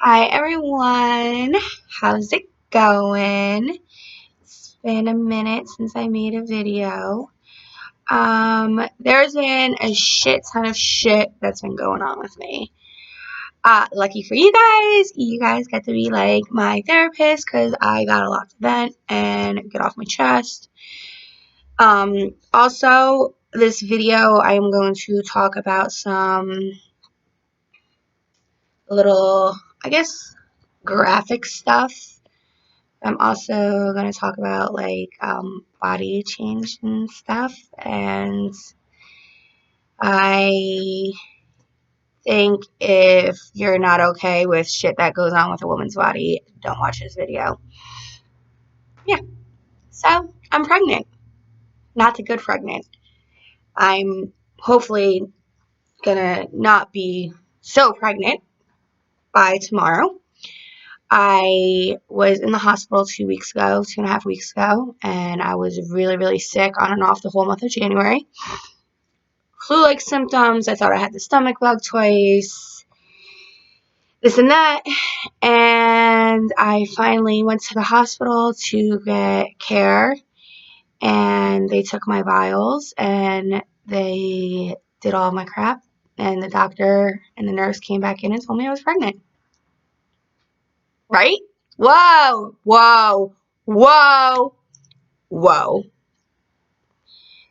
Hi everyone, how's it going? It's been a minute since I made a video. There's been a shit ton of shit that's been going on with me. Lucky for you guys get to be like my therapist because I got a lot to vent and get off my chest. Also, this video I am going to talk about some little, I guess, graphic stuff. I'm also going to talk about body change and stuff, and I think if you're not okay with shit that goes on with a woman's body, don't watch this video. Yeah, so I'm pregnant. Not the good pregnant. I'm hopefully gonna not be so pregnant by tomorrow. I was in the hospital 2.5 weeks ago, and I was really, really sick on and off the whole month of January. Flu-like symptoms. I thought I had the stomach bug twice, this and that, and I finally went to the hospital to get care, and they took my vials, and they did all my crap, and the doctor and the nurse came back in and told me I was pregnant. Right? Whoa, whoa, whoa, whoa.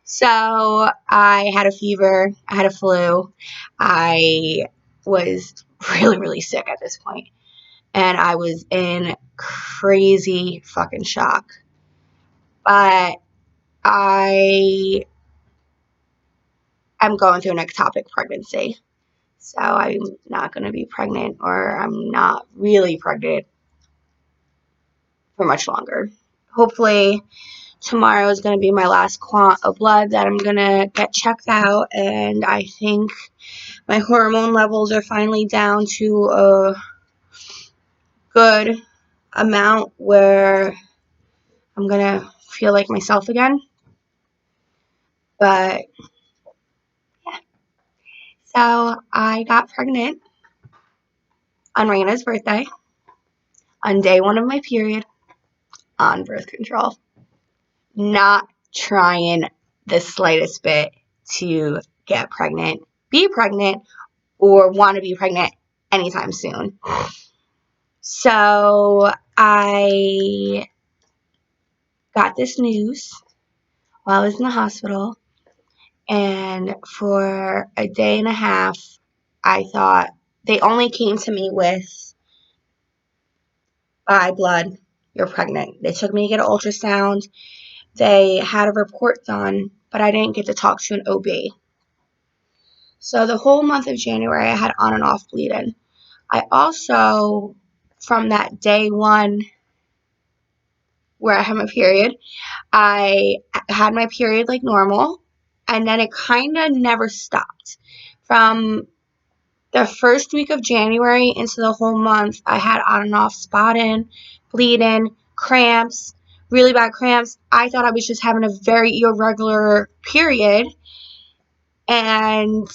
So I had a fever, I had a flu, I was really, really sick at this point, and I was in crazy fucking shock. But I am going through an ectopic pregnancy, so I'm not going to be pregnant, or I'm not really pregnant for much longer. Hopefully tomorrow is going to be my last quant of blood that I'm going to get checked out, and I think my hormone levels are finally down to a good amount where I'm going to feel like myself again. But yeah, so I got pregnant on Raina's birthday, on day 1 of my period, on birth control. Not trying the slightest bit to get pregnant, be pregnant, or want to be pregnant anytime soon. So I got this news while I was in the hospital, and for a day and a half, I thought they only came to me with, "By blood, you're pregnant." They took me to get an ultrasound. They had a report done, but I didn't get to talk to an OB. So the whole month of January, I had on and off bleeding. I also, from that day 1 where I had my period, I had my period like normal, and then it kind of never stopped. From the first week of January into the whole month, I had on and off spotting, bleeding, cramps, really bad cramps. I thought I was just having a very irregular period, and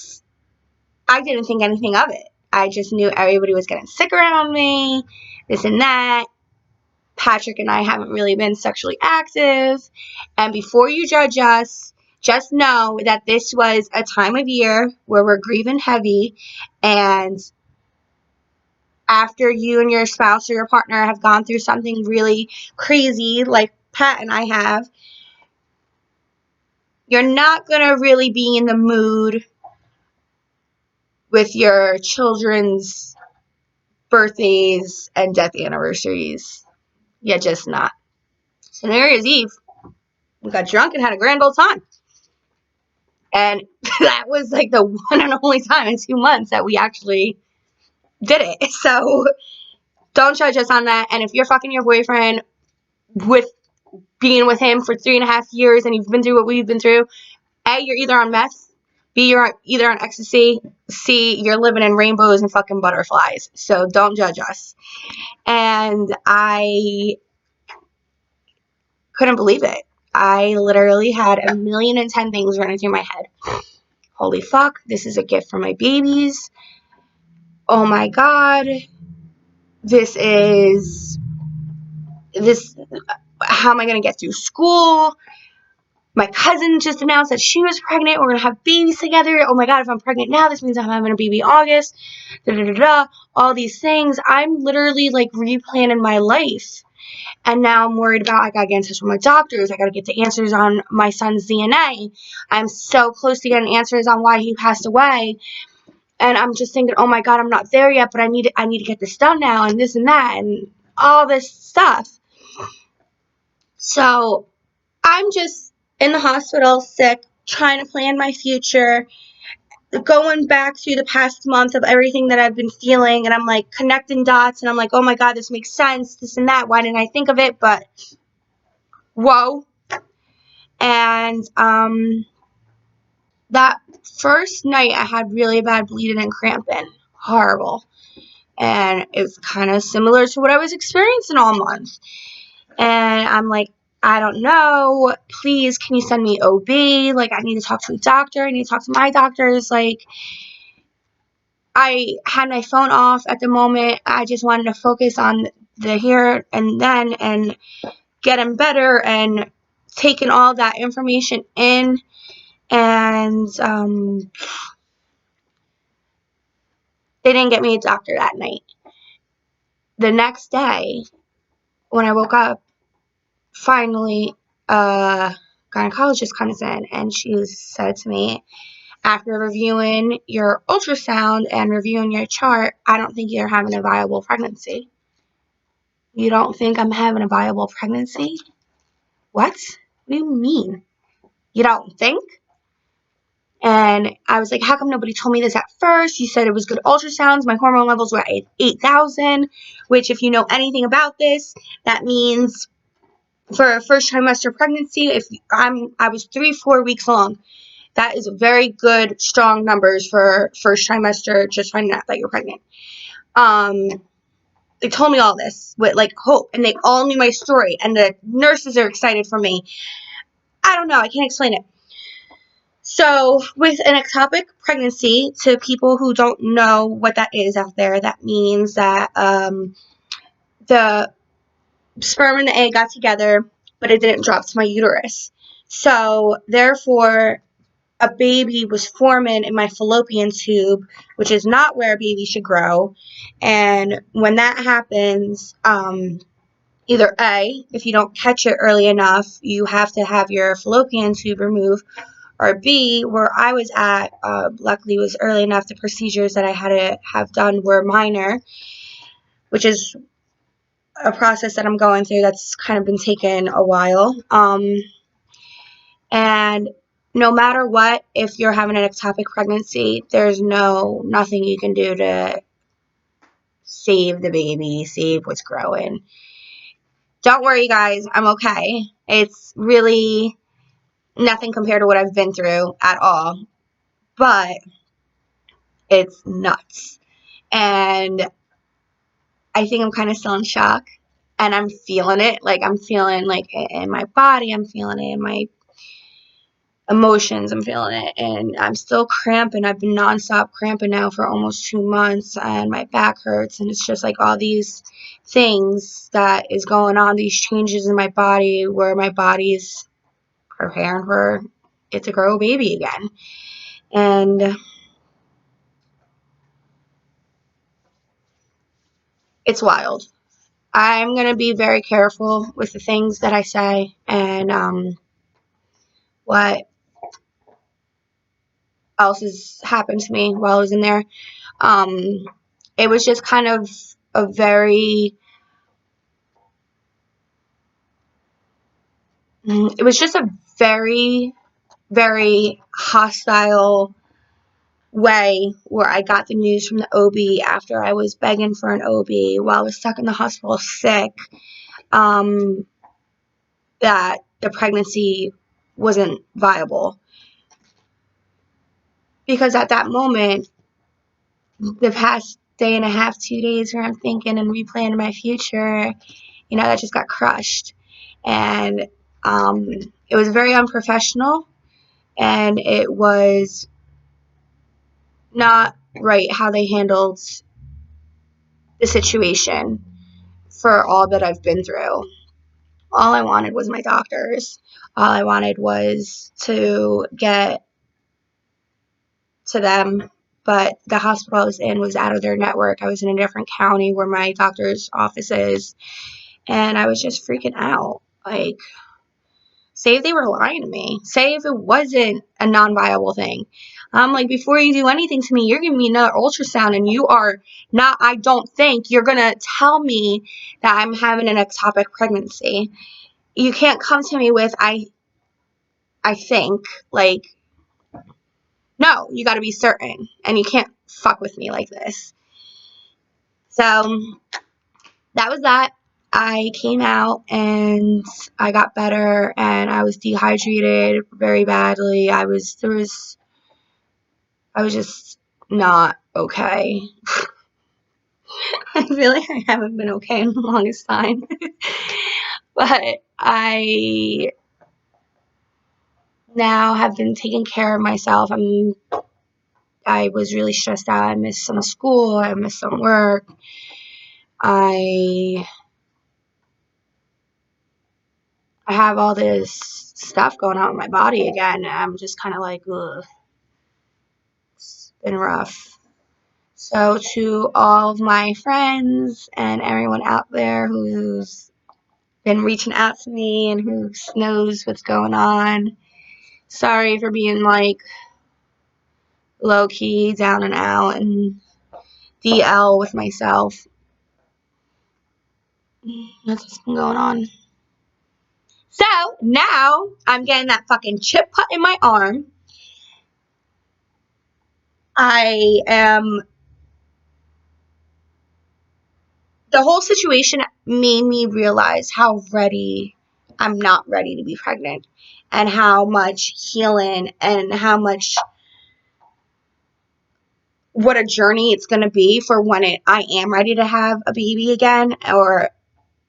I didn't think anything of it. I just knew everybody was getting sick around me, this and that. Patrick and I haven't really been sexually active. And before you judge us, just know that this was a time of year where we're grieving heavy, and after you and your spouse or your partner have gone through something really crazy like Pat and I have, you're not going to really be in the mood with your children's birthdays and death anniversaries. You're just not. So New Year's Eve, we got drunk and had a grand old time. And that was like the one and only time in 2 months that we actually did it. So don't judge us on that. And if you're fucking your boyfriend with being with him for 3.5 years and you've been through what we've been through, A, you're either on meth, B, you're either on ecstasy, C, you're living in rainbows and fucking butterflies. So don't judge us. And I couldn't believe it. I literally had 1,000,010 things running through my head. Holy fuck, this is a gift for my babies. Oh my god. this is this. How am I going to get through school? My cousin just announced that she was pregnant. We're going to have babies together. Oh my God, if I'm pregnant now, this means I'm having a baby in August. Da, da, da, da. All these things. I'm literally like replanning my life. And now I'm worried about, I got to get in touch with my doctors. I got to get the answers on my son's DNA. I'm so close to getting answers on why he passed away. And I'm just thinking, oh my God, I'm not there yet, but I need to get this done now, and this and that and all this stuff. So I'm just in the hospital, sick, trying to plan my future, going back through the past month of everything that I've been feeling, and I'm like connecting dots, and I'm like, oh my God, this makes sense, this and that. Why didn't I think of it? But whoa. And that first night I had really bad bleeding and cramping. Horrible. And it was kind of similar to what I was experiencing all month. And I'm like, I don't know. Please, can you send me OB? Like, I need to talk to a doctor. I need to talk to my doctors. Like, I had my phone off at the moment. I just wanted to focus on the here and then and getting better and taking all that information in. And they didn't get me a doctor that night. The next day, when I woke up, finally, a gynecologist comes in and she said to me, after reviewing your ultrasound and reviewing your chart, I don't think you're having a viable pregnancy. You don't think I'm having a viable pregnancy? What? What do you mean? You don't think? And I was like, how come nobody told me this at first? You said it was good ultrasounds. My hormone levels were at 8,000, which if you know anything about this, that means for a first trimester pregnancy, if I was 3-4 weeks along, that is very good, strong numbers for first trimester, just finding out that you're pregnant. They told me all this with like hope, and they all knew my story, and the nurses are excited for me. I don't know, I can't explain it. So with an ectopic pregnancy, to people who don't know what that is out there, that means that the sperm and the egg got together, but it didn't drop to my uterus. So therefore, a baby was forming in my fallopian tube, which is not where a baby should grow. And when that happens, either A, if you don't catch it early enough, you have to have your fallopian tube removed, or B, where I was at, luckily it was early enough, the procedures that I had to have done were minor, which is a process that I'm going through that's kind of been taking a while. And no matter what, if you're having an ectopic pregnancy, there's nothing you can do to save the baby, save what's growing. Don't worry, guys, I'm okay. It's really nothing compared to what I've been through at all, but it's nuts. And I think I'm kind of still in shock, and I'm feeling it. Like, I'm feeling like in my body, I'm feeling it in my emotions, I'm feeling it, and I'm still cramping. I've been nonstop cramping now for almost 2 months, and my back hurts, and it's just like all these things that is going on, these changes in my body where my body's preparing for it to grow a baby again. And it's wild. I'm going to be very careful with the things that I say and what else has happened to me while I was in there. It was just kind of a very, it was just a very, very hostile way where I got the news from the OB after I was begging for an OB while I was stuck in the hospital sick, that the pregnancy wasn't viable. Because at that moment, the past day and a half, 2 days where I'm thinking and replanning my future, that just got crushed. And it was very unprofessional, and it was not right how they handled the situation for all that I've been through. All I wanted was my doctors. All I wanted was to get to them, but the hospital I was in was out of their network. I was in a different county where my doctor's office is, and I was just freaking out. Like, say if they were lying to me. Say if it wasn't a non-viable thing. I'm like, before you do anything to me, you're giving me another ultrasound, and you are not, I don't think, you're going to tell me that I'm having an ectopic pregnancy. You can't come to me with, I think, like, no, you got to be certain, and you can't fuck with me like this. So that was that. I came out and I got better, and I was dehydrated very badly. I was just not okay. I feel like I haven't been okay in the longest time. But I now have been taking care of myself. I was really stressed out. I missed some school. I missed some work. I have all this stuff going on with my body again. I'm just kind of like, ugh. It's been rough. So to all of my friends and everyone out there who's been reaching out to me and who knows what's going on, sorry for being like low key, down and out, and DL with myself. That's what's been going on. So now I'm getting that fucking chip put in my arm. The whole situation made me realize how I'm not ready to be pregnant, and how much healing and how much, what a journey it's going to be for when I am ready to have a baby again, or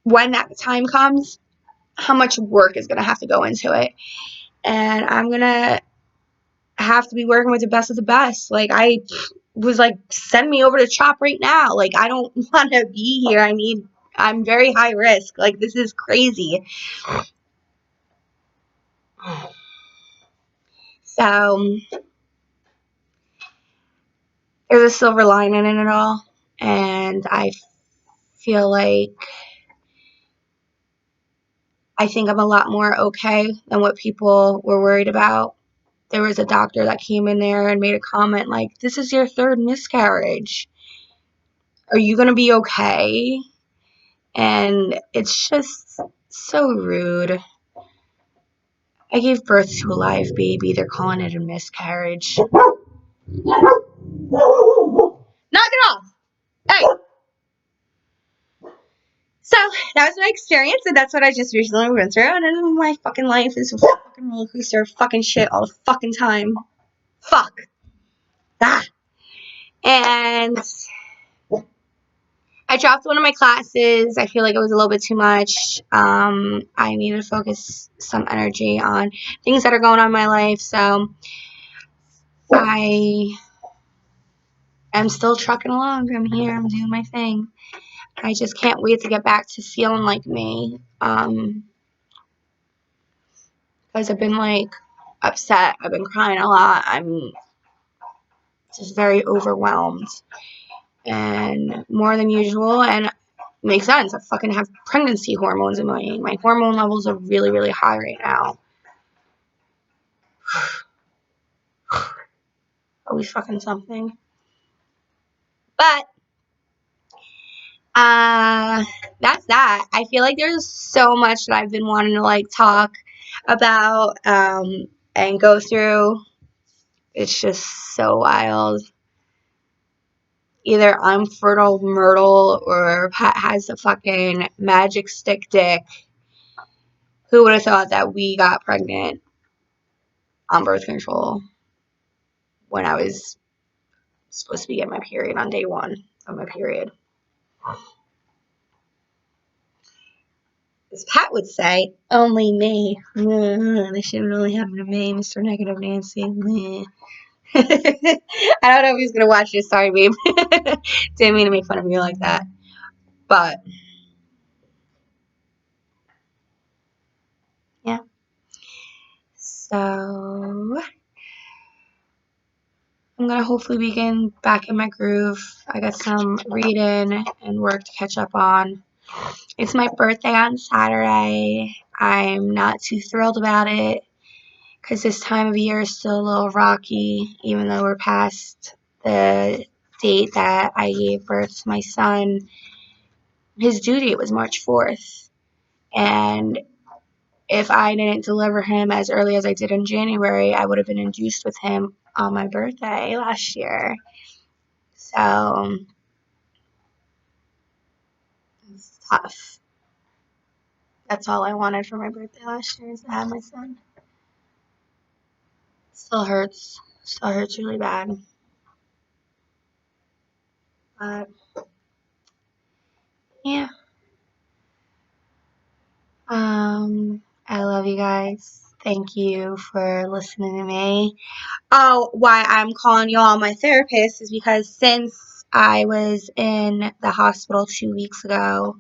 when that time comes, how much work is going to have to go into it. And I'm going to have to be working with the best of the best. Like, I was like, send me over to CHOP right now. Like, I don't want to be here. I'm very high risk. Like, this is crazy. So there's a silver lining in it all. And I feel like I think I'm a lot more okay than what people were worried about. There was a doctor that came in there and made a comment like, this is your third miscarriage. Are you going to be okay? And it's just so rude. I gave birth to a live baby. They're calling it a miscarriage. Knock it off! Hey! So, that was my experience, and that's what I just recently went through, and my fucking life is a fucking roller coaster of fucking shit all the fucking time. Fuck. Ah. And I dropped one of my classes. I feel like it was a little bit too much. I need to focus some energy on things that are going on in my life, so I am still trucking along. I'm here. I'm doing my thing. I just can't wait to get back to feeling like me. Because I've been like upset. I've been crying a lot. I'm just very overwhelmed and more than usual. And it makes sense. I fucking have pregnancy hormones in my hormone levels are really, really high right now. Always fucking something. But that's that. I feel like there's so much that I've been wanting to like talk about and go through. It's just so wild. Either I'm fertile Myrtle or Pat has a fucking magic stick dick. Who would have thought that we got pregnant on birth control when I was supposed to be getting my period on day 1 of my period? As Pat would say, only me. This shit really happened to me, Mr. Negative Nancy. I don't know if he's gonna watch this. Sorry, babe. Didn't mean to make fun of you like that. But yeah. So I'm gonna hopefully begin back in my groove. I got some reading and work to catch up on. It's my birthday on Saturday. I'm not too thrilled about it because this time of year is still a little rocky, even though we're past the date that I gave birth to my son. His due date was March 4th. And if I didn't deliver him as early as I did in January, I would have been induced with him on my birthday last year. So it's tough. That's all I wanted for my birthday last year is to have my son. Still hurts. Still hurts really bad. But yeah. I love you guys. Thank you for listening to me. Oh, why I'm calling y'all my therapist is because since I was in the hospital 2 weeks ago,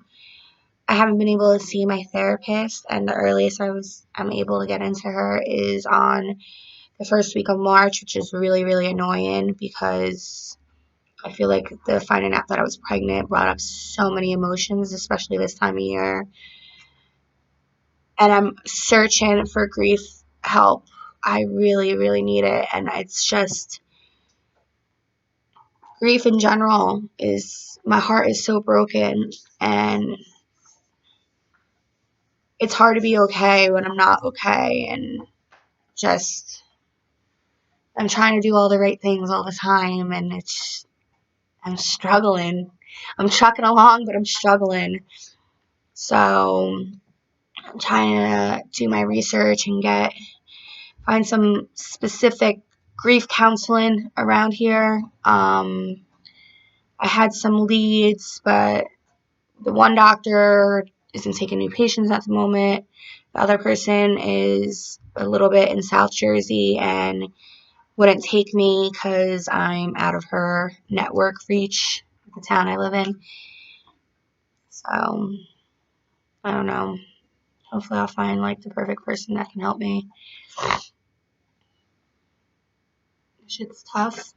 I haven't been able to see my therapist, and the earliest I'm able to get into her is on the first week of March, which is really, really annoying because I feel like the finding out that I was pregnant brought up so many emotions, especially this time of year. And I'm searching for grief help. I really, really need it. And it's just grief in general is my heart is so broken, and it's hard to be okay when I'm not okay, and just I'm trying to do all the right things all the time, and I'm struggling. I'm trucking along, but I'm struggling. So I'm trying to do my research and find some specific grief counseling around here. I had some leads, but the one doctor isn't taking new patients at the moment. The other person is a little bit in South Jersey and wouldn't take me because I'm out of her network reach, the town I live in. So I don't know. Hopefully I'll find like the perfect person that can help me. Shit's tough.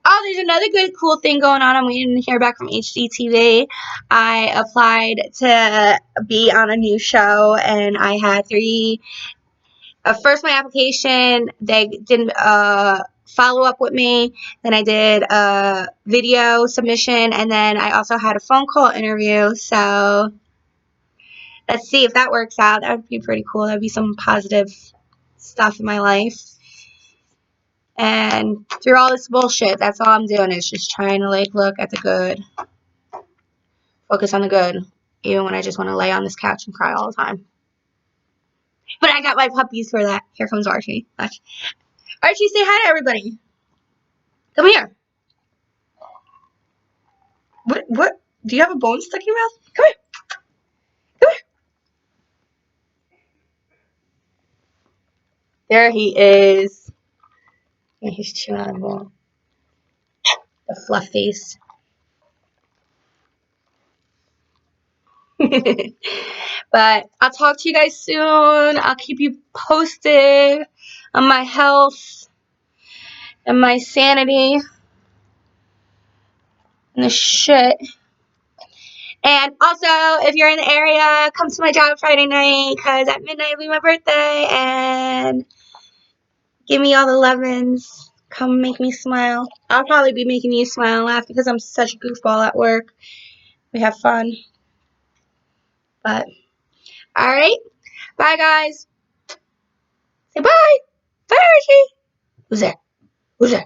Oh, there's another good cool thing going on. I'm waiting to hear back from HGTV. I applied to be on a new show, and I had three. First, my application, they didn't follow up with me. Then I did a video submission, and then I also had a phone call interview. So let's see if that works out. That would be pretty cool. That would be some positive stuff in my life. And through all this bullshit, that's all I'm doing is just trying to like look at the good, focus on the good, even when I just want to lay on this couch and cry all the time. But I got my puppies for that. Here comes Archie. Archie, say hi to everybody. Come here. What? Do you have a bone stuck in your mouth? Come here. Come here. There he is. Yeah, he's chewing on a bone. The fluff face. But I'll talk to you guys soon. I'll keep you posted on my health and my sanity and the shit. And also, if you're in the area, come to my job Friday night because at midnight will be my birthday, and give me all the lovins. Come make me smile. I'll probably be making you smile and laugh because I'm such a goofball at work. We have fun. But, alright. Bye, guys. Say bye. Bye, Archie. Who's there? Who's there?